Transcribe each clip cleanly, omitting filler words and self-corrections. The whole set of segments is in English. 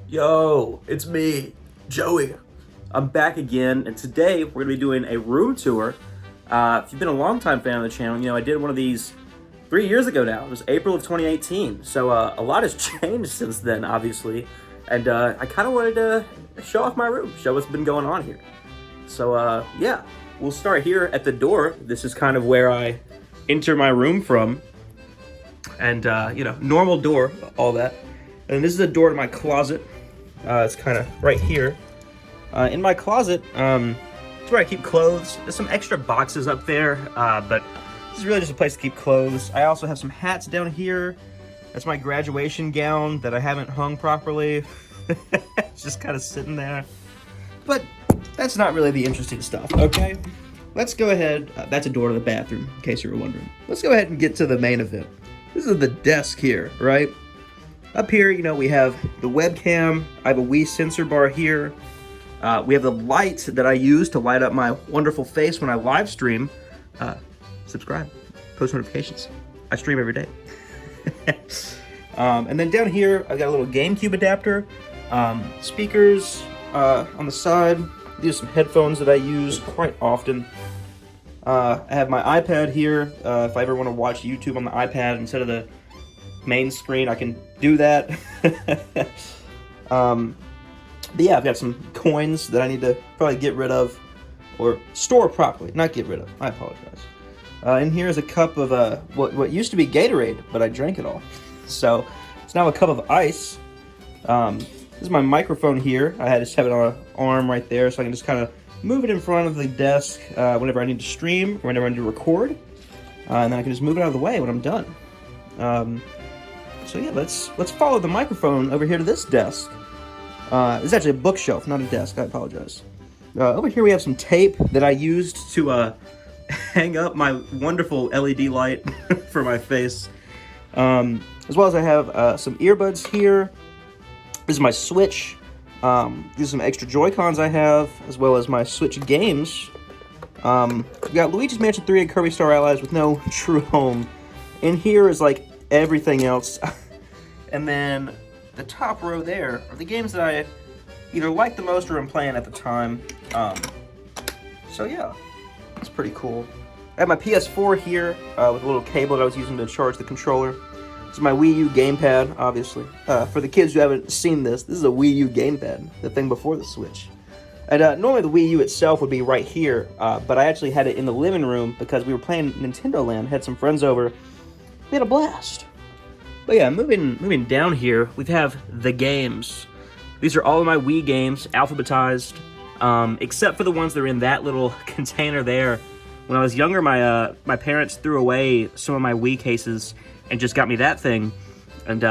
Yo, it's me, Joey. I'm back again, and today we're going to be doing a room tour. If you've been a longtime fan of the channel, you know I did one of these 3 years ago now. It was April of 2018, so a lot has changed since then, obviously. And I kind of wanted to show off my room, show what's been going on here. So yeah, we'll start here at the door. This is kind of where I enter my room from. And, you know, normal door, all that. And this is the door to my closet. It's kind of right here. In my closet, it's where I keep clothes. There's some extra boxes up there, but this is really just a place to keep clothes. I also have some hats down here. That's my graduation gown that I haven't hung properly. It's just kind of sitting there. But that's not really the interesting stuff, okay? Let's go ahead. That's a door to the bathroom, in case you were wondering. Let's go ahead and get to the main event. This is the desk here, right? Up here, you know, we have the webcam. I have a Wii sensor bar here. We have the light that I use to light up my wonderful face when I live stream. Subscribe, post notifications. I stream every day. And then down here, I've got a little GameCube adapter, speakers on the side. These are some headphones that I use quite often. I have my iPad here. If I ever want to watch YouTube on the iPad instead of the main screen, I can do that. But yeah, I've got some coins that I need to probably get rid of, or store properly, not get rid of. I apologize. And here's a cup of what used to be Gatorade, but I drank it all. So it's now a cup of ice. This is my microphone here. I just have it on an arm right there, so I can just kind of move it in front of the desk whenever I need to stream, or whenever I need to record. And then I can just move it out of the way when I'm done. So yeah, let's follow the microphone over here to this desk. It's actually a bookshelf, not a desk. I apologize. Over here we have some tape that I used to hang up my wonderful LED light for my face. As well as I have some earbuds here. This is my Switch. These are some extra Joy-Cons I have, as well as my Switch games. We got Luigi's Mansion 3 and Kirby Star Allies with no true home. In here is like everything else. And then the top row there are the games that I either like the most or am playing at the time. So yeah, it's pretty cool. I have my PS4 here with a little cable that I was using to charge the controller. This is my Wii U gamepad, obviously. For the kids who haven't seen this, this is a Wii U gamepad, the thing before the Switch. And normally the Wii U itself would be right here, but I actually had it in the living room because we were playing Nintendo Land, had some friends over. We had a blast. But yeah, moving down here, we have the games. These are all of my Wii games, alphabetized, except for the ones that are in that little container there. When I was younger, my parents threw away some of my Wii cases and just got me that thing. And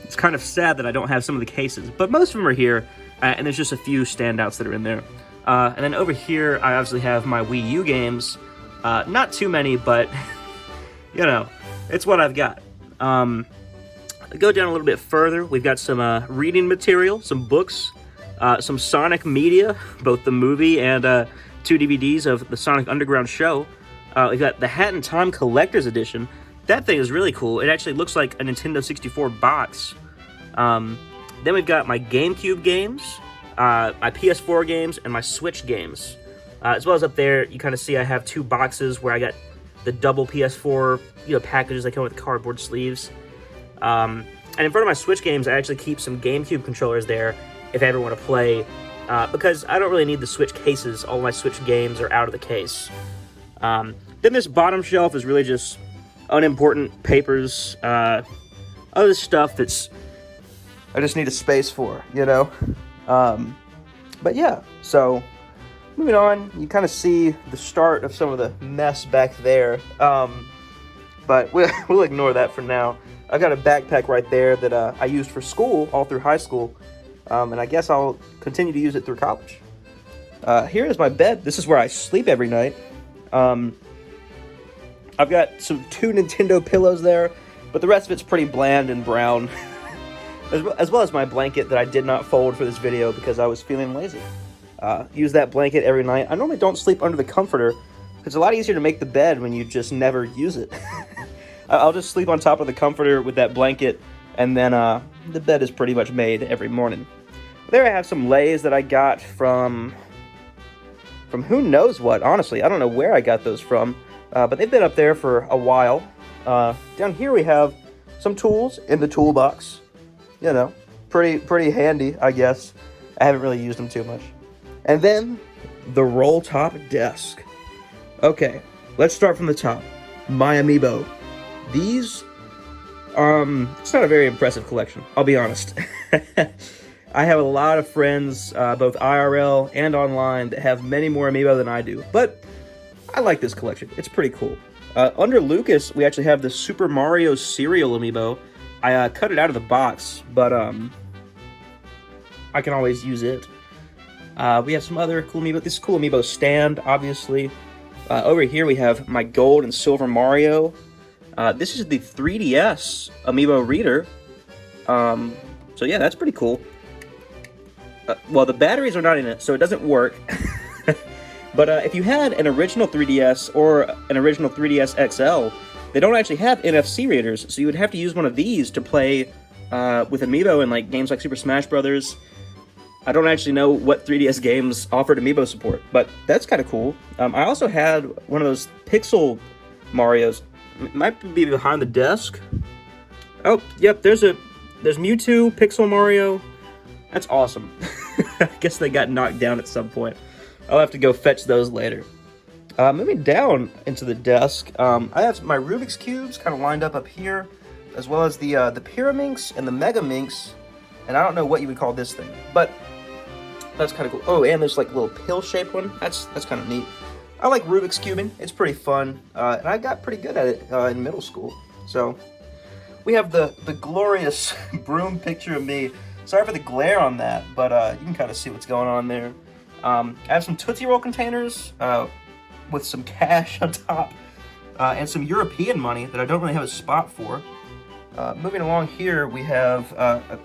it's kind of sad that I don't have some of the cases, but most of them are here, and there's just a few standouts that are in there. And then over here, I obviously have my Wii U games. Not too many, but, you know, it's what I've got. Go down a little bit further. We've got some reading material, some books, some Sonic media, both the movie and 2 DVDs of the Sonic Underground show. We've got the Hat in Time Collector's Edition. That thing is really cool. It actually looks like a Nintendo 64 box. Then we've got my GameCube games, my PS4 games, and my Switch games. As well as up there, you kind of see I have 2 boxes where I got the double PS4, packages that come with cardboard sleeves. And in front of my Switch games, I actually keep some GameCube controllers there if I ever want to play, because I don't really need the Switch cases. All my Switch games are out of the case. Then this bottom shelf is really just unimportant papers, other stuff that's I just need a space for, But yeah, so moving on, you kind of see the start of some of the mess back there, but we'll ignore that for now. I've got a backpack right there that I used for school all through high school, and I guess I'll continue to use it through college. Here is my bed. This is where I sleep every night. I've got 2 Nintendo pillows there, but the rest of it's pretty bland and brown, as well as my blanket that I did not fold for this video because I was feeling lazy. Use that blanket every night. I normally don't sleep under the comforter. It's a lot easier to make the bed when you just never use it. I'll just sleep on top of the comforter with that blanket, and then the bed is pretty much made every morning. There I have some lays that I got from who knows what. Honestly, I don't know where I got those from, but they've been up there for a while. Down here we have some tools in the toolbox. You know, pretty handy, I guess. I haven't really used them too much. And then the roll top desk. Okay, let's start from the top. My amiibo. These, it's not a very impressive collection, I'll be honest. I have a lot of friends, both IRL and online, that have many more amiibo than I do. But I like this collection. It's pretty cool. Under Lucas, we actually have the Super Mario cereal amiibo. I cut it out of the box, but I can always use it. We have some other cool amiibo. This cool amiibo stand, obviously. Over here we have my gold and silver Mario. This is the 3DS amiibo reader. So yeah, that's pretty cool. Well, the batteries are not in it, so it doesn't work. But if you had an original 3DS or an original 3DS XL, they don't actually have NFC readers, so you would have to use one of these to play with amiibo in like games like Super Smash Brothers. I don't actually know what 3DS games offered amiibo support, but that's kind of cool. I also had one of those Pixel Marios. It might be behind the desk. Oh, yep, there's Mewtwo, Pixel Mario. That's awesome. I guess they got knocked down at some point. I'll have to go fetch those later. Moving down into the desk, I have my Rubik's Cubes kind of lined up here, as well as the Pyraminx and the Mega Minx, and I don't know what you would call this thing, but that's kind of cool. Oh, and there's like a little pill-shaped one. That's kind of neat. I like Rubik's Cubing. It's pretty fun, and I got pretty good at it in middle school. So we have the glorious broom picture of me. Sorry for the glare on that, but you can kind of see what's going on there. I have some Tootsie Roll containers with some cash on top and some European money that I don't really have a spot for. Moving along here, we have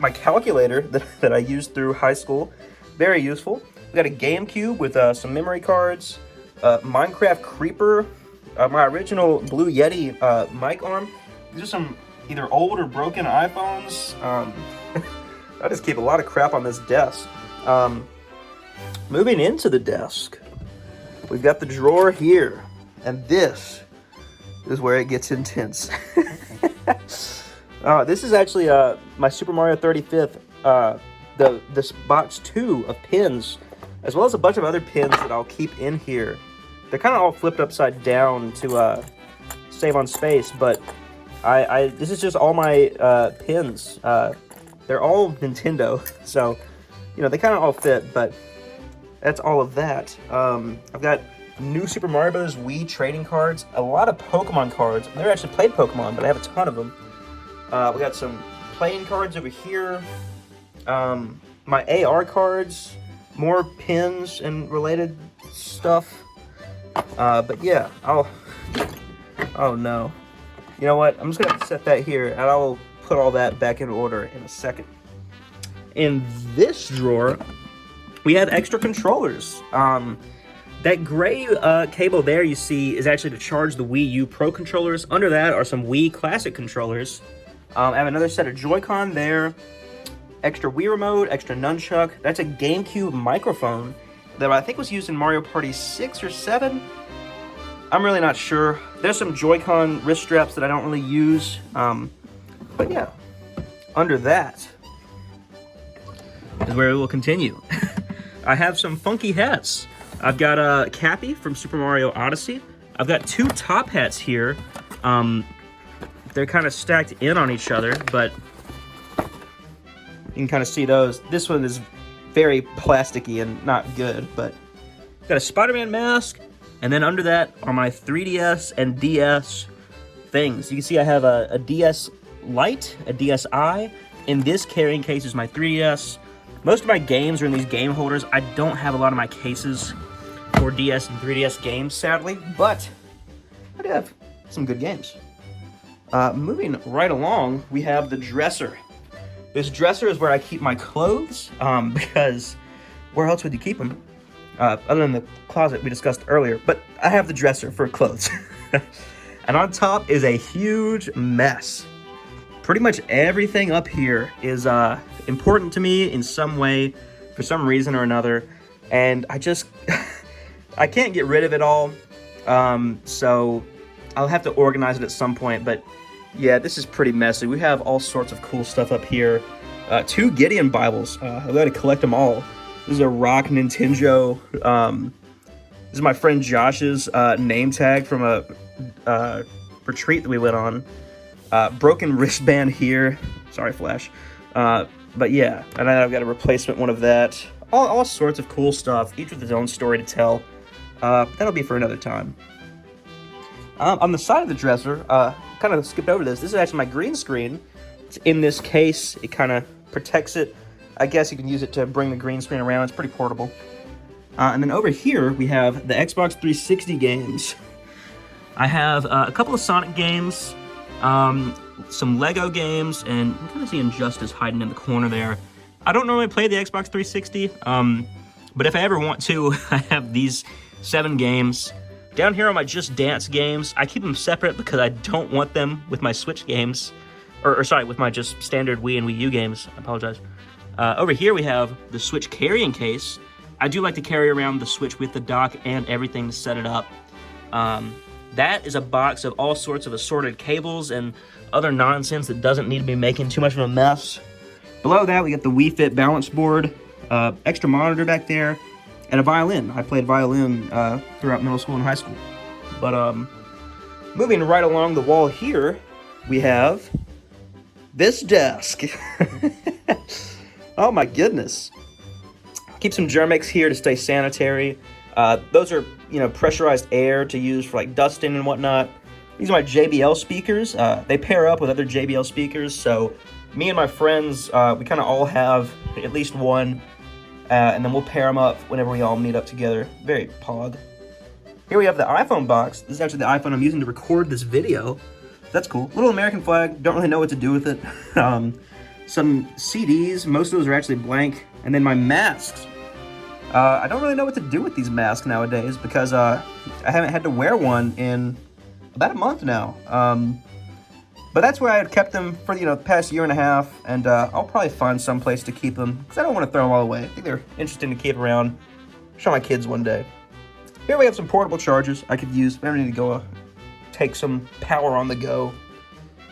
my calculator that I used through high school. Very useful. We got a GameCube with some memory cards, Minecraft Creeper, my original Blue Yeti mic arm. These are some either old or broken iPhones. I just keep a lot of crap on this desk. Moving into the desk, we've got the drawer here, and this is where it gets intense. This is actually my Super Mario 35th, this box 2 of pins, as well as a bunch of other pins that I'll keep in here. They're kind of all flipped upside down to save on space, but this is just all my pins. They're all Nintendo, so, you know, they kind of all fit, but that's all of that. I've got new Super Mario Bros. Wii trading cards, a lot of Pokemon cards. I've never actually played Pokemon, but I have a ton of them. We got some playing cards over here, my AR cards, more pins and related stuff. But yeah, oh no. You know what? I'm just gonna set that here, and I'll put all that back in order in a second. In this drawer, we have extra controllers. That gray cable there you see is actually to charge the Wii U Pro controllers. Under that are some Wii Classic controllers. I have another set of Joy-Con there. Extra Wii Remote, extra Nunchuck. That's a GameCube microphone that I think was used in Mario Party 6 or 7. I'm really not sure. There's some Joy-Con wrist straps that I don't really use. But yeah, under that is where we will continue. I have some funky hats. I've got a Cappy from Super Mario Odyssey. I've got 2 top hats here. They're kind of stacked in on each other, but you can kind of see those. This one is very plasticky and not good, but got a Spider-Man mask, and then under that are my 3DS and DS things. You can see I have a DS Lite, a DSi. In this carrying case is my 3DS. Most of my games are in these game holders. I don't have a lot of my cases for DS and 3DS games, sadly, but I do have some good games. Moving right along, we have the dresser. This dresser is where I keep my clothes, because where else would you keep them? Other than the closet we discussed earlier, but I have the dresser for clothes. And on top is a huge mess. pretty much everything up here is important to me in some way, for some reason or another, and I just I can't get rid of it all, so I'll have to organize it at some point. But yeah, this is pretty messy. We have all sorts of cool stuff up here. 2 Gideon Bibles. I've got to collect them all. This is a rock Nin10Jo. This is my friend Josh's name tag from a retreat that we went on. Broken wristband here. Sorry, Flash. But yeah, and then I've got a replacement one of that. All sorts of cool stuff, each with its own story to tell. That'll be for another time. On the side of the dresser, kind of skipped over this. This is actually my green screen. It's in this case. It kind of protects it. I guess you can use it to bring the green screen around. It's pretty portable. And then over here, we have the Xbox 360 games. I have a couple of Sonic games, some Lego games, and you can kind of see Injustice hiding in the corner there. I don't normally play the Xbox 360, but if I ever want to, I have these 7 games. Down here are my Just Dance games. I keep them separate because I don't want them with my Switch games. Or sorry, with my just standard Wii and Wii U games. I apologize. Over here we have the Switch carrying case. I do like to carry around the Switch with the dock and everything to set it up. That is a box of all sorts of assorted cables and other nonsense that doesn't need to be making too much of a mess. Below that, we got the Wii Fit balance board, extra monitor back there, and a violin. I played violin throughout middle school and high school. But moving right along the wall here, we have this desk. Oh my goodness. Keep some Germex here to stay sanitary. Those are, pressurized air to use for like dusting and whatnot. These are my JBL speakers. They pair up with other JBL speakers, so me and my friends, we kind of all have at least one, and then we'll pair them up whenever we all meet up together. Very pog. Here we have the iPhone box. This is actually the iPhone I'm using to record this video. That's cool. Little American flag. Don't really know what to do with it. Some CDs. Most of those are actually blank. And then my masks. I don't really know what to do with these masks nowadays because I haven't had to wear one in about a month now. But that's where I had kept them for the past year and a half, and I'll probably find some place to keep them because I don't want to throw them all away. I think they're interesting to keep around. Show my kids one day. Here we have some portable chargers I could use if I ever need to go take some power on the go.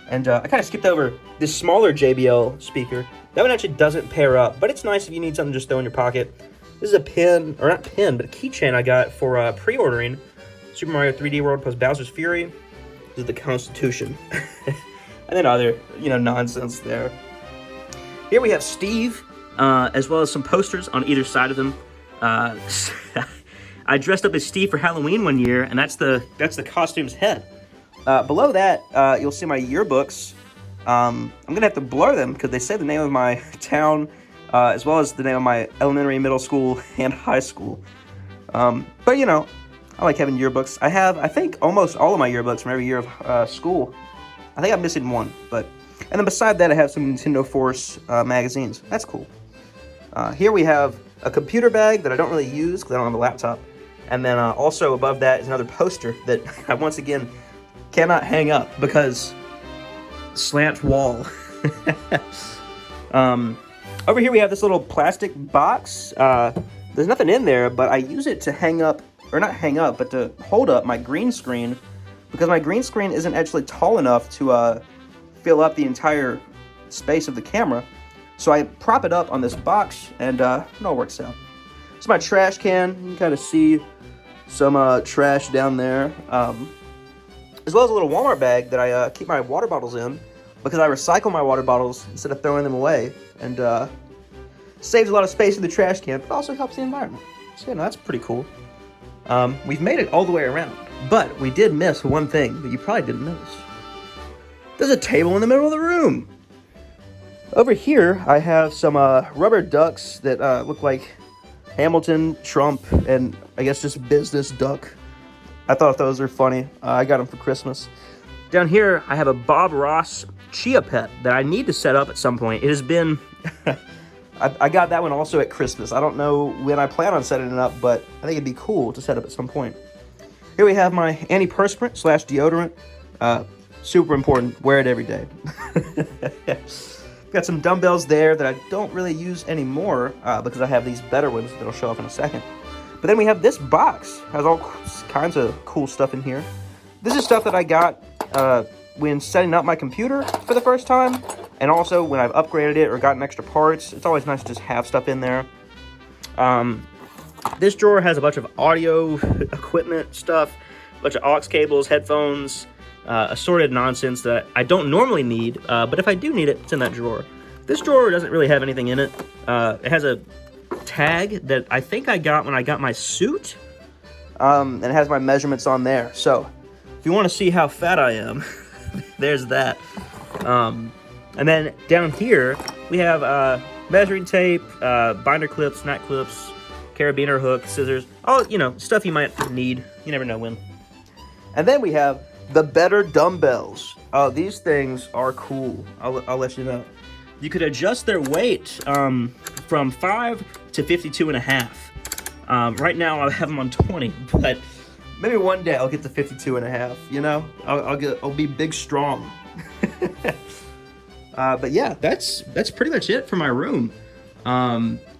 And I kind of skipped over this smaller JBL speaker. That one actually doesn't pair up, but it's nice if you need something to just throw in your pocket. This is a pin, or not pin, but a keychain I got for pre-ordering Super Mario 3D World plus Bowser's Fury. This is the Constitution. And then other, nonsense there. Here we have Steve, as well as some posters on either side of him. I dressed up as Steve for Halloween one year, and that's the costume's head. Below that, you'll see my yearbooks. I'm gonna have to blur them because they say the name of my town, as well as the name of my elementary, middle school, and high school. But I like having yearbooks. I have, I think, almost all of my yearbooks from every year of school. I think I'm missing one, and then beside that I have some Nintendo Force magazines. That's cool. Here we have a computer bag that I don't really use because I don't have a laptop. And then also above that is another poster that I once again cannot hang up because slant wall. Over here we have this little plastic box. There's nothing in there, but I use it to hang up, or not hang up, but to hold up my green screen because my green screen isn't actually tall enough to fill up the entire space of the camera. So I prop it up on this box and it all works out. It's my trash can. You can kind of see some trash down there. As well as a little Walmart bag that I keep my water bottles in because I recycle my water bottles instead of throwing them away. And saves a lot of space in the trash can, but also helps the environment. So, that's pretty cool. We've made it all the way around, but we did miss one thing that you probably didn't notice. There's a table in the middle of the room. Over here, I have some rubber ducks that look like Hamilton, Trump, and I guess just business duck. I thought those were funny. I got them for Christmas. Down here, I have a Bob Ross Chia Pet that I need to set up at some point. It has been... I got that one also at Christmas. I don't know when I plan on setting it up, but I think it'd be cool to set up at some point. Here we have my antiperspirant / deodorant. Super important. Wear it every day. Got some dumbbells there that I don't really use anymore because I have these better ones that'll show up in a second. But then we have this box. Has all kinds of cool stuff in here. This is stuff that I got when setting up my computer for the first time, and also when I've upgraded it or gotten extra parts. It's always nice to just have stuff in there. This drawer has a bunch of audio equipment stuff, a bunch of aux cables, headphones, assorted nonsense that I don't normally need, but if I do need it, it's in that drawer. This drawer doesn't really have anything in it. It has a tag that I think I got when I got my suit, and it has my measurements on there. So if you want to see how fat I am, there's that. And then down here we have measuring tape, binder clips, snap clips, carabiner hook, scissors, all, you know, stuff you might need. You never know when. And then we have the better dumbbells. Oh, these things are cool. I'll let you know. You could adjust their weight from 5 to 52.5. Right now I have them on 20, but maybe one day I'll get to 52.5. You know, I'll be big strong. But yeah, that's pretty much it for my room.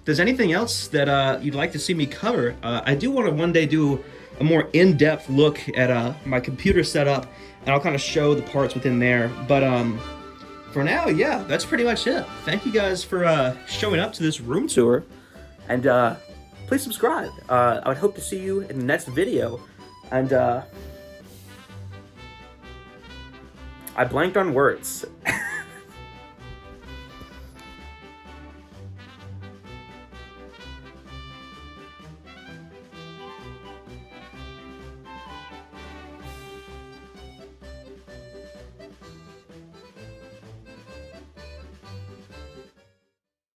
There's anything else that you'd like to see me cover? I do want to one day do a more in-depth look at my computer setup, and I'll kind of show the parts within there. But for now, yeah, that's pretty much it. Thank you guys for showing up to this room tour, and please subscribe. I would hope to see you in the next video, and I blanked on words.